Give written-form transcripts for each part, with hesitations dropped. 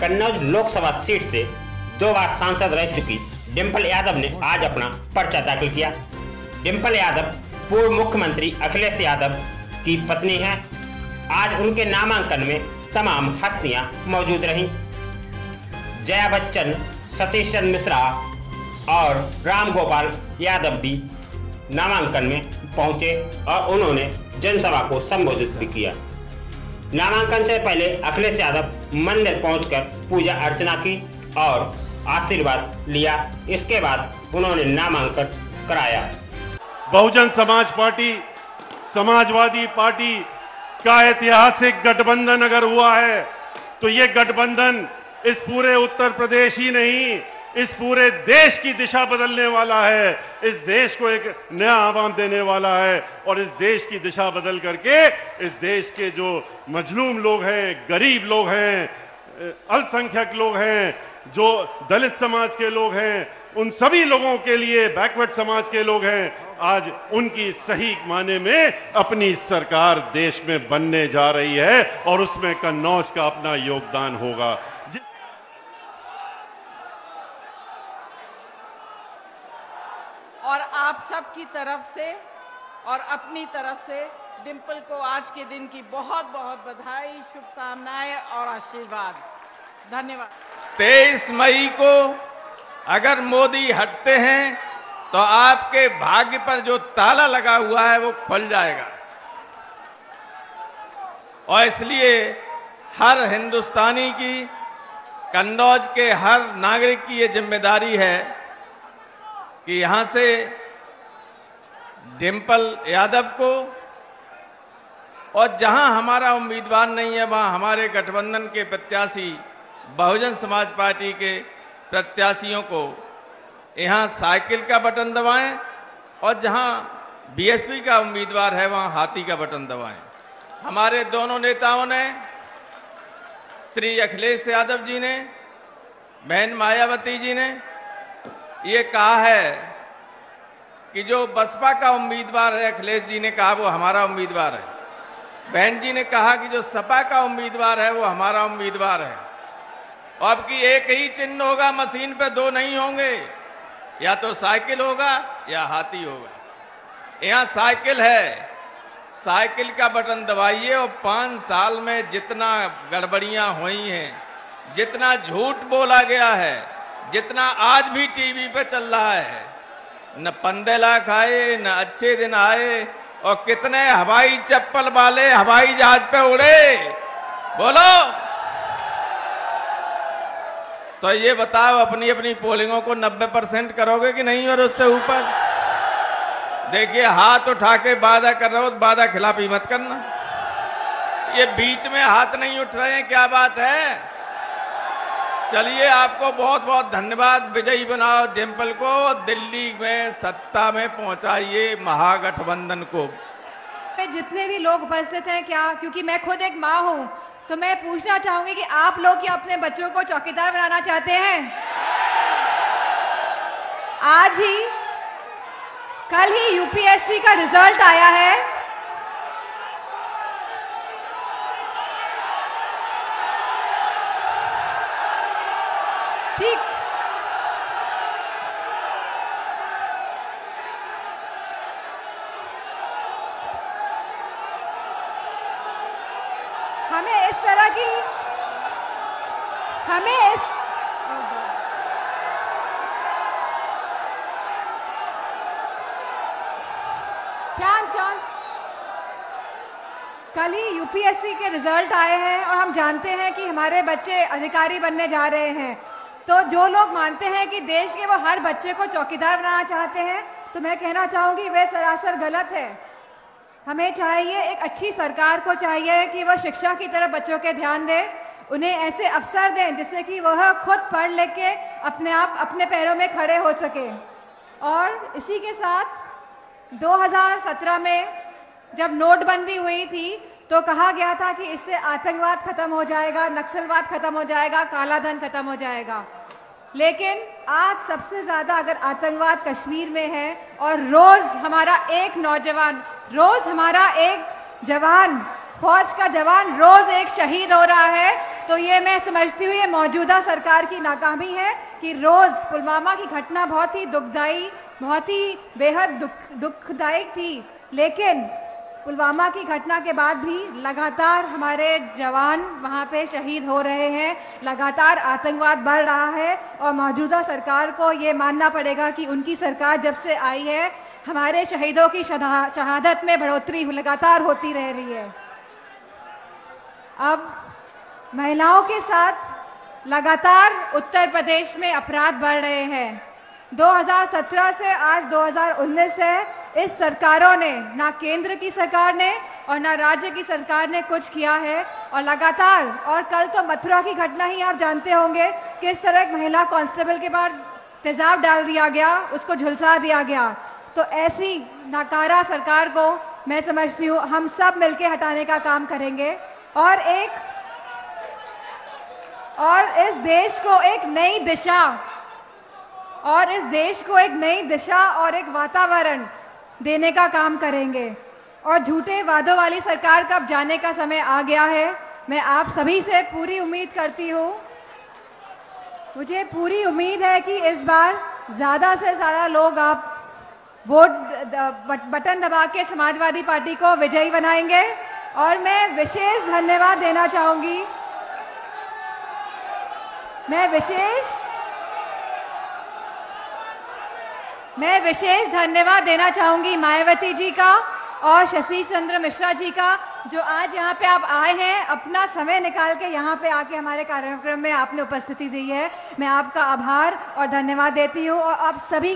Kannauj Lok Sabha seat से 2 बार सांसद रह चुकी डिंपल यादव ने आज अपना पर्चा दाखिल किया। डिंपल यादव पूर्व मुख्यमंत्री अखिलेश यादव की पत्नी हैं। आज उनके नामांकन में तमाम हस्तियां मौजूद रहीं। जया बच्चन, सतीश चंद्र मिश्रा और राम गोपाल यादव भी नामांकन में पहुंचे और उन्होंने जनसभा को संबोधित भी किया। नामांकन से पहले अखिलेश यादव मंदिर पहुंचकर पूजा अर्चना की और आशीर्वाद लिया। इसके बाद उन्होंने नामांकन कराया। बहुजन समाज पार्टी, समाजवादी पार्टी का ऐतिहासिक गठबंधन अगर हुआ है तो ये गठबंधन इस पूरे उत्तर प्रदेश ही नहीं, इस पूरे देश की दिशा बदलने वाला है। इस देश को एक नया आवाम देने वाला है और इस देश की दिशा बदल करके इस देश के जो मजलूम लोग हैं, गरीब लोग हैं, अल्पसंख्यक लोग हैं, जो दलित समाज के लोग हैं, उन सभी लोगों के लिए, बैकवर्ड समाज के लोग हैं, आज उनकी सही माने में अपनी सरकार देश में बनने जा रही है और उसमें कन्नौज का अपना योगदान होगा। और आप सब की तरफ से और अपनी तरफ से डिंपल को आज के दिन की बहुत बहुत बधाई, शुभकामनाएं और आशीर्वाद। धन्यवाद। 23 मई को अगर मोदी हटते हैं तो आपके भाग्य पर जो ताला लगा हुआ है वो खुल जाएगा। और इसलिए हर हिंदुस्तानी की, कन्नौज के हर नागरिक की ये जिम्मेदारी है कि यहां से डिंपल यादव को, और जहां हमारा उम्मीदवार नहीं है वहां हमारे गठबंधन के प्रत्याशी बहुजन समाज पार्टी के प्रत्याशियों को यहां साइकिल का बटन दबाएं और जहां बीएसपी का उम्मीदवार है वहां हाथी का बटन दबाएं। हमारे दोनों नेताओं ने, श्री अखिलेश यादव जी ने, बहन मायावती जी ने ये कहा है कि जो बसपा का उम्मीदवार है, अखिलेश जी ने कहा वो हमारा उम्मीदवार है, बहन जी ने कहा कि जो सपा का उम्मीदवार है वो हमारा उम्मीदवार है। अब की एक ही चिन्ह होगा, मशीन पे 2 नहीं होंगे, या तो साइकिल होगा या हाथी होगा। यहां साइकिल है, साइकिल का बटन दबाइए और 5 साल में जितना गड़बड़ियां हुई हैं, जितना झूठ बोला गया है, जितना आज भी टीवी पे चल रहा है, न 15 लाख आए, न अच्छे दिन आए, और कितने हवाई चप्पल वाले हवाई जहाज पे उड़े, बोलो। तो ये बताओ, अपनी अपनी पोलिंगों को 90% करोगे कि नहीं, और उससे ऊपर? देखिए, हाथ उठा के वादा कर रहे हो, वादा खिलाफी मत करना। ये बीच में हाथ नहीं उठ रहे हैं, क्या बात है? चलिए, आपको बहुत बहुत धन्यवाद। विजयी बनाओ डिंपल को, दिल्ली में सत्ता में पहुंचाइए महागठबंधन को। जितने भी लोग उपस्थित हैं, क्या, क्योंकि मैं खुद एक माँ हूं, तो मैं पूछना चाहूंगी कि आप लोग क्या अपने बच्चों को चौकीदार बनाना चाहते हैं? आज ही, कल ही यूपीएससी का रिजल्ट आया है। ठीक, हमें इस तरह की, हमें इस शांत कल ही यूपीएससी के रिजल्ट आए हैं और हम जानते हैं कि हमारे बच्चे अधिकारी बनने जा रहे हैं। तो जो लोग मानते हैं कि देश के वो हर बच्चे को चौकीदार बनाना चाहते हैं, तो मैं कहना चाहूंगी वे सरासर गलत है। हमें चाहिए, एक अच्छी सरकार को चाहिए कि वह शिक्षा की तरफ बच्चों के ध्यान दे, उन्हें ऐसे अवसर दें जिससे कि वह खुद पढ़ लिख के अपने आप अपने पैरों में खड़े हो सके। और इसी के साथ 2017 में जब नोटबंदी हुई थी तो कहा गया था कि इससे आतंकवाद खत्म हो जाएगा, नक्सलवाद खत्म हो जाएगा, काला धन खत्म हो जाएगा। लेकिन आज सबसे ज्यादा अगर आतंकवाद कश्मीर में है और रोज हमारा एक नौजवान, रोज हमारा एक जवान, फौज का जवान रोज एक शहीद हो रहा है, तो ये मैं समझती हूँ ये मौजूदा सरकार की नाकामी है कि रोज़ पुलवामा की घटना बहुत ही दुखदाई, बहुत ही बेहद दुखदायक थी, लेकिन पुलवामा की घटना के बाद भी लगातार हमारे जवान वहाँ पे शहीद हो रहे हैं, लगातार आतंकवाद बढ़ रहा है और मौजूदा सरकार को ये मानना पड़ेगा कि उनकी सरकार जब से आई है हमारे शहीदों की शहादत में बढ़ोतरी लगातार होती रह रही है। अब महिलाओं के साथ लगातार उत्तर प्रदेश में अपराध बढ़ रहे हैं। 2017 से आज 2019 है, इस सरकारों ने, ना केंद्र की सरकार ने और ना राज्य की सरकार ने कुछ किया है और लगातार, और कल तो मथुरा की घटना ही आप जानते होंगे, किस तरह एक महिला कांस्टेबल के बाद तेजाब डाल दिया गया, उसको झुलसा दिया गया। तो ऐसी नाकारा सरकार को मैं समझती हूँ हम सब मिलकर हटाने का काम करेंगे और इस देश को एक नई दिशा और एक वातावरण देने का काम करेंगे। और झूठे वादों वाली सरकार का अब जाने का समय आ गया है। मैं आप सभी से पूरी उम्मीद करती हूँ, मुझे पूरी उम्मीद है कि इस बार ज़्यादा से ज़्यादा लोग आप वोट बटन दबा के समाजवादी पार्टी को विजयी बनाएंगे। और मैं विशेष धन्यवाद देना चाहूँगी, मैं विशेष धन्यवाद देना चाहूँगी मायावती जी का और शशि चंद्र मिश्रा जी का, जो आज यहाँ पे आप आए हैं, अपना समय निकाल के यहाँ पे आके हमारे कार्यक्रम में आपने उपस्थिति दी है। मैं आपका आभार और धन्यवाद देती हूँ। और आप सभी,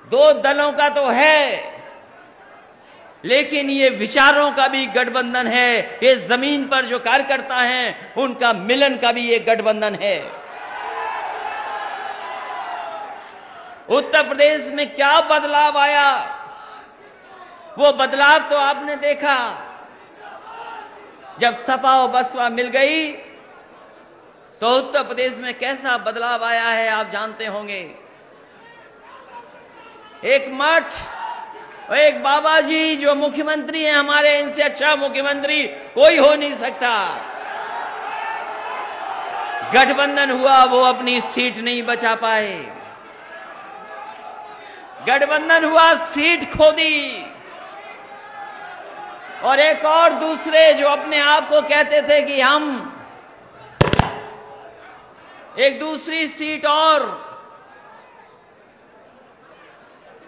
दो दलों का तो है, लेकिन ये विचारों का भी गठबंधन है। ये जमीन पर जो कार्यकर्ता हैं उनका मिलन का भी एक गठबंधन है। उत्तर प्रदेश में क्या बदलाव आया, वो बदलाव तो आपने देखा। जब सपा और बसपा मिल गई तो उत्तर प्रदेश में कैसा बदलाव आया है आप जानते होंगे। एक मठ और एक बाबा जी जो मुख्यमंत्री हैं हमारे, इनसे अच्छा मुख्यमंत्री कोई हो नहीं सकता। गठबंधन हुआ, वो अपनी सीट नहीं बचा पाए। गठबंधन हुआ, सीट खो दी। और एक और दूसरे जो अपने आप को कहते थे कि हम एक दूसरी सीट, और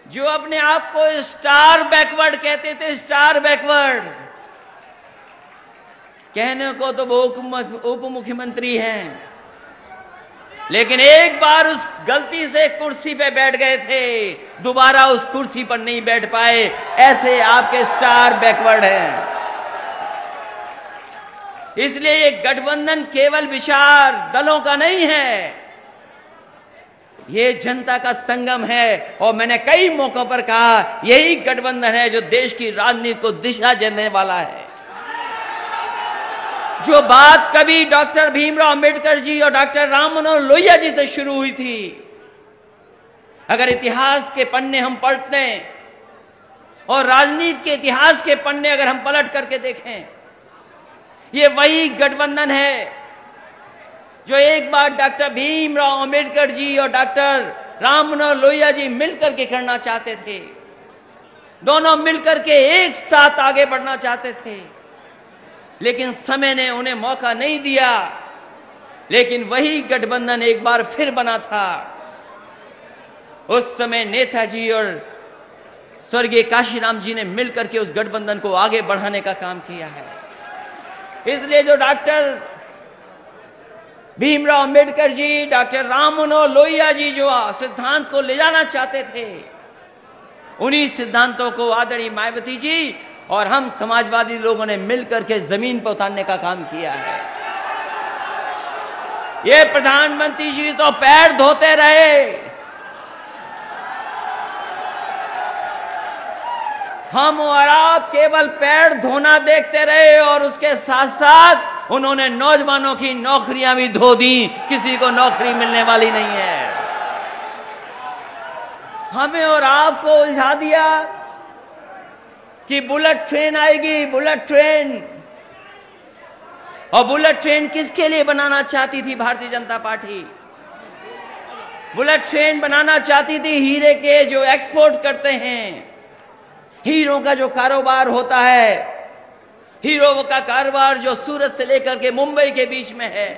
जो अपने आप को स्टार बैकवर्ड कहते थे, स्टार बैकवर्ड कहने को तो वो उप मुख्यमंत्री हैं, लेकिन एक बार उस गलती से कुर्सी पे बैठ गए थे, दोबारा उस कुर्सी पर नहीं बैठ पाए। ऐसे आपके स्टार बैकवर्ड हैं। इसलिए ये गठबंधन केवल विचार दलों का नहीं है, ये जनता का संगम है। और मैंने कई मौकों पर कहा यही गठबंधन है जो देश की राजनीति को दिशा देने वाला है। जो बात कभी डॉक्टर भीमराव अंबेडकर जी और डॉक्टर राम मनोहर लोहिया जी से शुरू हुई थी, अगर इतिहास के पन्ने हम पलटने और राजनीति के इतिहास के पन्ने अगर हम पलट करके देखें, ये वही गठबंधन है जो एक बार डॉक्टर भीमराव अंबेडकर जी और डॉक्टर राम मनोहर लोहिया जी मिलकर के करना चाहते थे। दोनों मिलकर के एक साथ आगे बढ़ना चाहते थे, लेकिन समय ने उन्हें मौका नहीं दिया। लेकिन वही गठबंधन एक बार फिर बना था। उस समय नेताजी और स्वर्गीय काशीराम जी ने मिलकर के उस गठबंधन को आगे बढ़ाने का काम किया है। इसलिए जो डॉक्टर भीमराव अंबेडकर जी, डॉक्टर राम मनोहर लोहिया जी जो सिद्धांत को ले जाना चाहते थे, उन्हीं सिद्धांतों को आदरणीय मायावती जी और हम समाजवादी लोगों ने मिलकर के जमीन पर उतारने का काम किया है। ये प्रधानमंत्री जी तो पैर धोते रहे, हम और आप केवल पैर धोना देखते रहे, और उसके साथ साथ उन्होंने नौजवानों की नौकरियां भी धो दी। किसी को नौकरी मिलने वाली नहीं है। हमें और आपको उलझा दिया कि बुलेट ट्रेन आएगी, बुलेट ट्रेन। और बुलेट ट्रेन किसके लिए बनाना चाहती थी Bharatiya Janata party? Bullet train बनाना चाहती थी हीरे के जो एक्सपोर्ट करते हैं, हीरो का जो कारोबार होता है, हीरो का कारोबार जो सूरत से लेकर के मुंबई के बीच में है,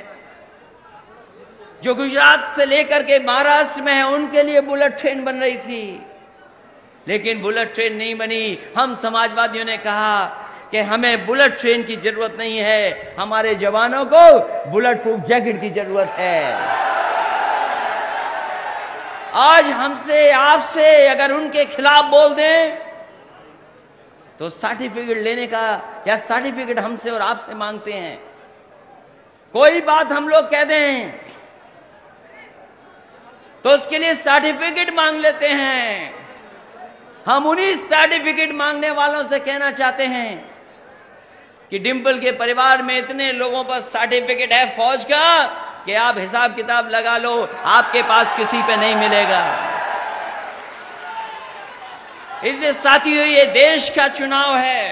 जो गुजरात से लेकर के महाराष्ट्र में है, उनके लिए बुलेट ट्रेन बन रही थी। लेकिन बुलेट ट्रेन नहीं बनी। हम समाजवादियों ने कहा कि हमें बुलेट ट्रेन की जरूरत नहीं है, हमारे जवानों को बुलेट प्रूफ जैकेट की जरूरत है। आज हमसे आपसे अगर उनके खिलाफ बोल दें तो सर्टिफिकेट लेने का या सर्टिफिकेट हमसे और आपसे मांगते हैं। कोई बात हम लोग कह दें तो उसके लिए सर्टिफिकेट मांग लेते हैं। हम उन्हीं सर्टिफिकेट मांगने वालों से कहना चाहते हैं कि डिंपल के परिवार में इतने लोगों पर सर्टिफिकेट है फौज का कि आप हिसाब किताब लगा लो, आपके पास किसी पे नहीं मिलेगा। इसलिए साथियों, ये देश का चुनाव है,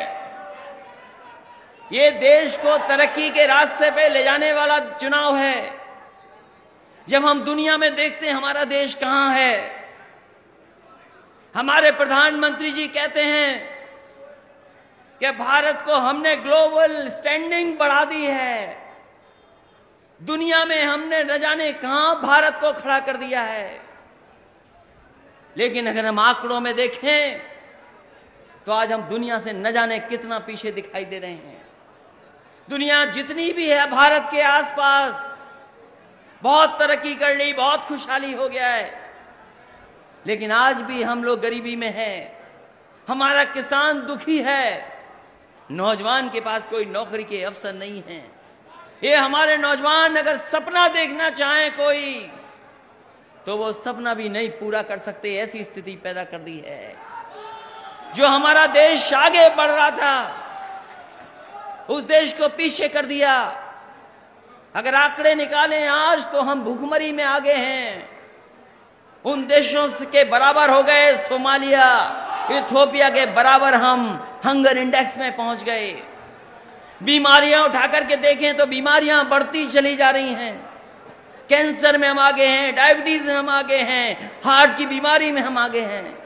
ये देश को तरक्की के रास्ते पे ले जाने वाला चुनाव है। जब हम दुनिया में देखते हैं हमारा देश कहां है, हमारे प्रधानमंत्री जी कहते हैं कि भारत को हमने ग्लोबल स्टैंडिंग बढ़ा दी है, दुनिया में हमने न जाने कहां भारत को खड़ा कर दिया है। लेकिन अगर हम आंकड़ों में देखें तो आज हम दुनिया से न जाने कितना पीछे दिखाई दे रहे हैं। दुनिया जितनी भी है भारत के आसपास बहुत तरक्की कर ली, बहुत खुशहाली हो गया है, लेकिन आज भी हम लोग गरीबी में हैं। हमारा किसान दुखी है, नौजवान के पास कोई नौकरी के अवसर नहीं है। ये हमारे नौजवान अगर सपना देखना चाहें कोई तो वो सपना भी नहीं पूरा कर सकते, ऐसी स्थिति पैदा कर दी है। जो हमारा देश आगे बढ़ रहा था उस देश को पीछे कर दिया। अगर आंकड़े निकालें आज तो हम भूखमरी में आगे हैं, उन देशों के बराबर हो गए। सोमालिया, इथियोपिया के बराबर हम हंगर इंडेक्स में पहुंच गए। बीमारियां उठा करके देखें तो बीमारियां बढ़ती चली जा रही हैं। कैंसर में हम आगे हैं, डायबिटीज में हम आगे हैं, हार्ट की बीमारी में हम आगे हैं।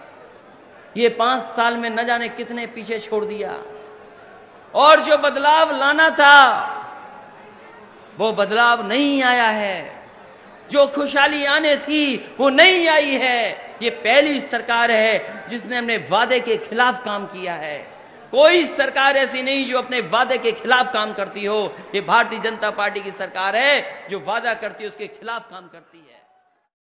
ये 5 साल में न जाने कितने पीछे छोड़ दिया। और जो बदलाव लाना था वो बदलाव नहीं आया है, जो खुशहाली आने थी वो नहीं आई है। ये पहली सरकार है जिसने अपने वादे के खिलाफ काम किया है। कोई सरकार ऐसी नहीं जो अपने वादे के खिलाफ काम करती हो। ये भारतीय जनता पार्टी की सरकार है जो वादा करती है उसके खिलाफ काम करती है।